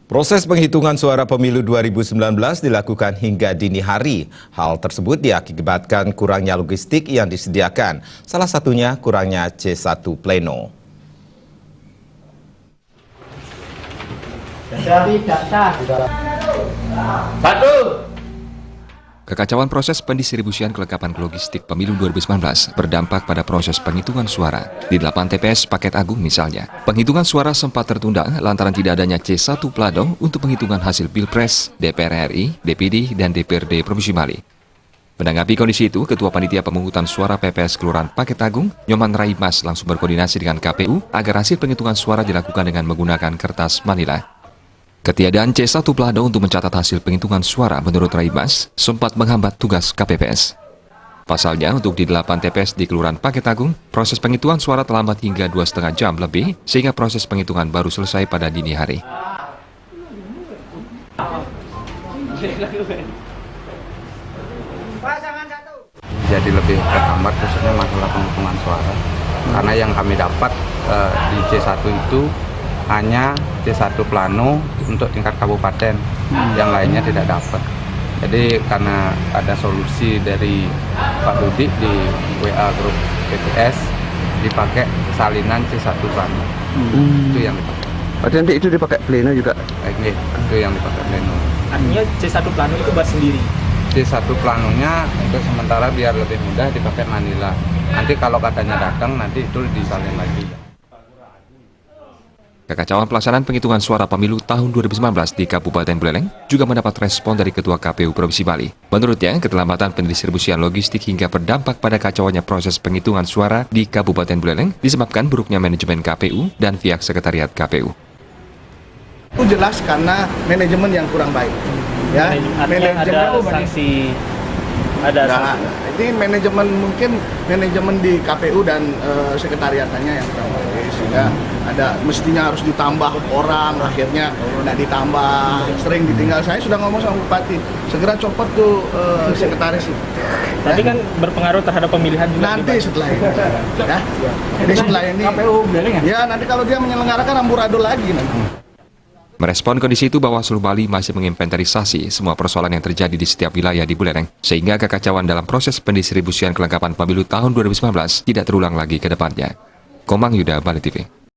Proses penghitungan suara pemilu 2019 dilakukan hingga dini hari. Hal tersebut diakibatkan kurangnya logistik yang disediakan, salah satunya kurangnya C1 Pleno. Kekacauan proses pendistribusian kelengkapan logistik pemilu 2019 berdampak pada proses penghitungan suara. Di 8 TPS Paket Agung misalnya, penghitungan suara sempat tertunda lantaran tidak adanya C1 Plano untuk penghitungan hasil Pilpres, DPR RI, DPD, dan DPRD Provinsi Bali. Menanggapi kondisi itu, Ketua Panitia Pemungutan Suara PPS Kelurahan Paket Agung, Nyoman Raimas langsung berkoordinasi dengan KPU agar hasil penghitungan suara dilakukan dengan menggunakan kertas manila. Ketiadaan C1 Plano untuk mencatat hasil penghitungan suara menurut Raimas sempat menghambat tugas KPPS. Pasalnya, untuk di 8 TPS di Kelurahan Paket Agung, proses penghitungan suara terlambat hingga 2,5 jam lebih, sehingga proses penghitungan baru selesai pada dini hari. Jadi lebih terhambat khususnya masalah penghitungan suara, karena yang kami dapat di C1 itu hanya C1 Plano untuk tingkat kabupaten, yang lainnya tidak dapat. Jadi karena ada solusi dari Pak Dudi di WA grup PPS, dipakai salinan C1 Plano. Itu yang dipakai. Berarti nanti itu dipakai Pleno juga? Itu yang dipakai Pleno. Artinya C1 Plano itu buat sendiri? C1 Planonya untuk sementara biar lebih mudah dipakai manila. Nanti kalau katanya datang, nanti itu disalin lagi. Kekacauan pelaksanaan penghitungan suara pemilu tahun 2019 di Kabupaten Buleleng juga mendapat respon dari Ketua KPU Provinsi Bali. Menurutnya, keterlambatan pendistribusian logistik hingga berdampak pada kacauannya proses penghitungan suara di Kabupaten Buleleng disebabkan buruknya manajemen KPU dan pihak sekretariat KPU. Itu jelas karena manajemen yang kurang baik. Ya, manajemen ada sanksi. Ini manajemen di KPU dan sekretariatannya yang kurang baik, sehingga mestinya harus ditambah orang, akhirnya tidak ditambah, sering ditinggal. Saya sudah ngomong sama Bupati, segera copot tuh sekretaris. Tapi kan berpengaruh terhadap pemilihan juga. Nanti setelah ini, ya. Jadi setelah ini KPU ya nanti kalau dia menyelenggarakan amburadul lagi nanti. Merespon kondisi itu, Bawaslu Bali masih menginventarisasi semua persoalan yang terjadi di setiap wilayah di Buleleng, sehingga kekacauan dalam proses pendistribusian kelengkapan pemilu tahun 2019 tidak terulang lagi ke depannya. Komang Yuda, Bali TV.